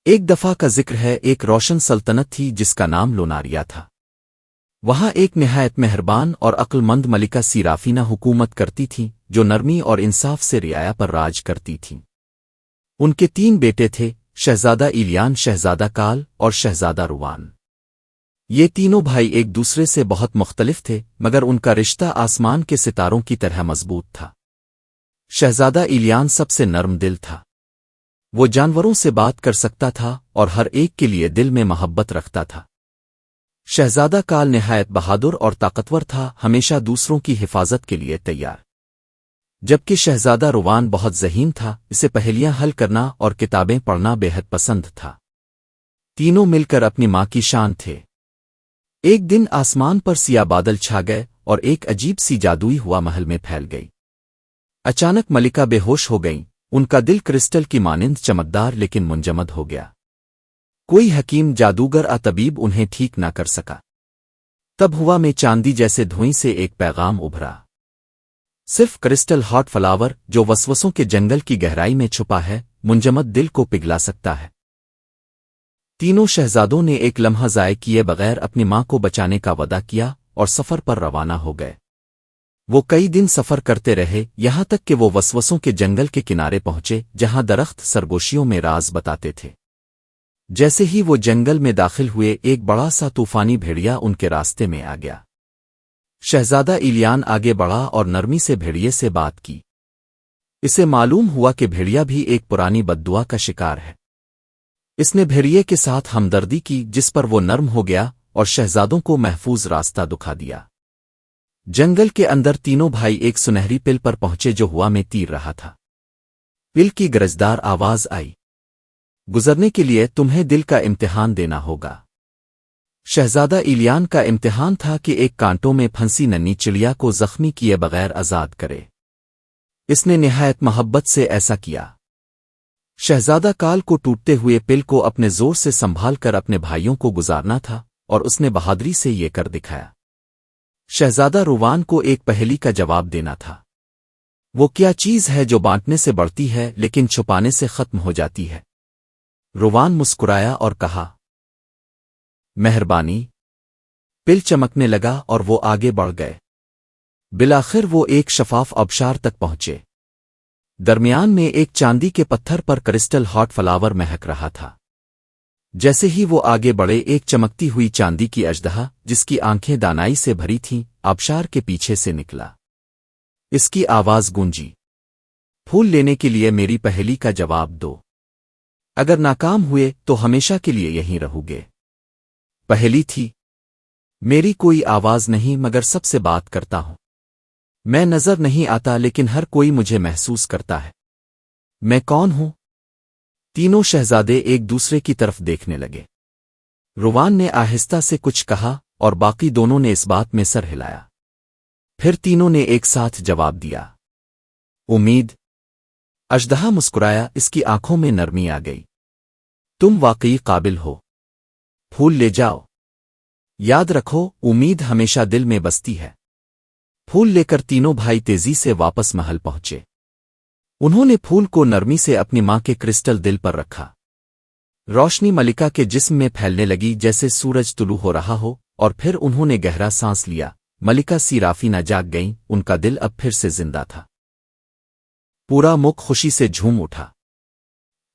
ایک دفعہ کا ذکر ہے، ایک روشن سلطنت تھی جس کا نام لوناریا تھا۔ وہاں ایک نہایت مہربان اور عقل مند ملکہ سیرافینہ حکومت کرتی تھیں، جو نرمی اور انصاف سے رعایا پر راج کرتی تھیں۔ ان کے 3 بیٹے تھے، شہزادہ ایلیان، شہزادہ کال اور شہزادہ روان۔ یہ تینوں بھائی ایک دوسرے سے بہت مختلف تھے، مگر ان کا رشتہ آسمان کے ستاروں کی طرح مضبوط تھا۔ شہزادہ ایلیان سب سے نرم دل تھا۔ وہ جانوروں سے بات کر سکتا تھا اور ہر ایک کے لیے دل میں محبت رکھتا تھا۔ شہزادہ کال نہایت بہادر اور طاقتور تھا، ہمیشہ دوسروں کی حفاظت کے لیے تیار۔ جبکہ شہزادہ روان بہت ذہین تھا، اسے پہیلیاں حل کرنا اور کتابیں پڑھنا بے حد پسند تھا۔ تینوں مل کر اپنی ماں کی شان تھے۔ ایک دن آسمان پر سیاہ بادل چھا گئے اور ایک عجیب سی جادوئی ہوا محل میں پھیل گئی۔ اچانک ملکہ بے ہوش ہو گئیں، ان کا دل کرسٹل کی مانند چمکدار لیکن منجمد ہو گیا۔ کوئی حکیم، جادوگر یا طبیب انہیں ٹھیک نہ کر سکا۔ تب ہوا میں چاندی جیسے دھوئیں سے ایک پیغام ابھرا۔ صرف کرسٹل ہارٹ فلاور، جو وسوسوں کے جنگل کی گہرائی میں چھپا ہے، منجمد دل کو پگھلا سکتا ہے۔ تینوں شہزادوں نے ایک لمحہ ضائع کیے بغیر اپنی ماں کو بچانے کا وعدہ کیا اور سفر پر روانہ ہو گئے۔ وہ کئی دن سفر کرتے رہے، یہاں تک کہ وہ وسوسوں کے جنگل کے کنارے پہنچے، جہاں درخت سرگوشیوں میں راز بتاتے تھے۔ جیسے ہی وہ جنگل میں داخل ہوئے، ایک بڑا سا طوفانی بھیڑیا ان کے راستے میں آ گیا۔ شہزادہ ایلیان آگے بڑھا اور نرمی سے بھیڑیے سے بات کی۔ اسے معلوم ہوا کہ بھیڑیا بھی ایک پرانی بددعا کا شکار ہے۔ اس نے بھیڑیے کے ساتھ ہمدردی کی، جس پر وہ نرم ہو گیا اور شہزادوں کو محفوظ راستہ دکھا دیا۔ جنگل کے اندر تینوں بھائی ایک سنہری پل پر پہنچے جو ہوا میں تیر رہا تھا۔ پل کی گرجدار آواز آئی، گزرنے کے لیے تمہیں دل کا امتحان دینا ہوگا۔ شہزادہ ایلیان کا امتحان تھا کہ ایک کانٹوں میں پھنسی ننھی چڑیا کو زخمی کیے بغیر آزاد کرے۔ اس نے نہایت محبت سے ایسا کیا۔ شہزادہ کال کو ٹوٹتے ہوئے پل کو اپنے زور سے سنبھال کر اپنے بھائیوں کو گزارنا تھا، اور اس نے بہادری سے یہ کر دکھایا۔ شہزادہ روان کو ایک پہیلی کا جواب دینا تھا۔ وہ کیا چیز ہے جو بانٹنے سے بڑھتی ہے لیکن چھپانے سے ختم ہو جاتی ہے؟ روان مسکرایا اور کہا، مہربانی۔ پل چمکنے لگا اور وہ آگے بڑھ گئے۔ بالآخر وہ ایک شفاف آبشار تک پہنچے۔ درمیان میں ایک چاندی کے پتھر پر کرسٹل ہارٹ فلاور مہک رہا تھا۔ جیسے ہی وہ آگے بڑھے، ایک چمکتی ہوئی چاندی کی اژدہا، جس کی آنکھیں دانائی سے بھری تھیں، آبشار کے پیچھے سے نکلا۔ اس کی آواز گونجی، پھول لینے کے لیے میری پہیلی کا جواب دو۔ اگر ناکام ہوئے تو ہمیشہ کے لیے یہیں رہو گے۔ پہیلی تھی، میری کوئی آواز نہیں مگر سب سے بات کرتا ہوں۔ میں نظر نہیں آتا لیکن ہر کوئی مجھے محسوس کرتا ہے۔ میں کون ہوں؟ تینوں شہزادے ایک دوسرے کی طرف دیکھنے لگے۔ روان نے آہستہ سے کچھ کہا اور باقی دونوں نے اس بات میں سر ہلایا۔ پھر تینوں نے ایک ساتھ جواب دیا، امید۔ اژدہا مسکرایا، اس کی آنکھوں میں نرمی آ گئی۔ تم واقعی قابل ہو، پھول لے جاؤ۔ یاد رکھو، امید ہمیشہ دل میں بستی ہے۔ پھول لے کر تینوں بھائی تیزی سے واپس محل پہنچے۔ انہوں نے پھول کو نرمی سے اپنی ماں کے کرسٹل دل پر رکھا۔ روشنی ملکہ کے جسم میں پھیلنے لگی جیسے سورج طلوع ہو رہا ہو، اور پھر انہوں نے گہرا سانس لیا۔ ملکہ سیرافینہ جاگ گئیں، ان کا دل اب پھر سے زندہ تھا۔ پورا ملک خوشی سے جھوم اٹھا۔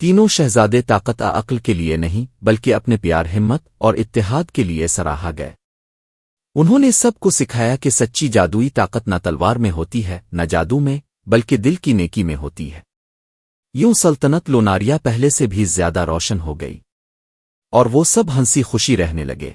تینوں شہزادے طاقت عقل کے لیے نہیں بلکہ اپنے پیار، ہمت اور اتحاد کے لیے سراہا گئے۔ انہوں نے سب کو سکھایا کہ سچی جادوئی طاقت نہ تلوار میں ہوتی ہے، نہ جادو میں، بلکہ دل کی نیکی میں ہوتی ہے۔ یوں سلطنت لوناریا پہلے سے بھی زیادہ روشن ہو گئی، اور وہ سب ہنسی خوشی رہنے لگے۔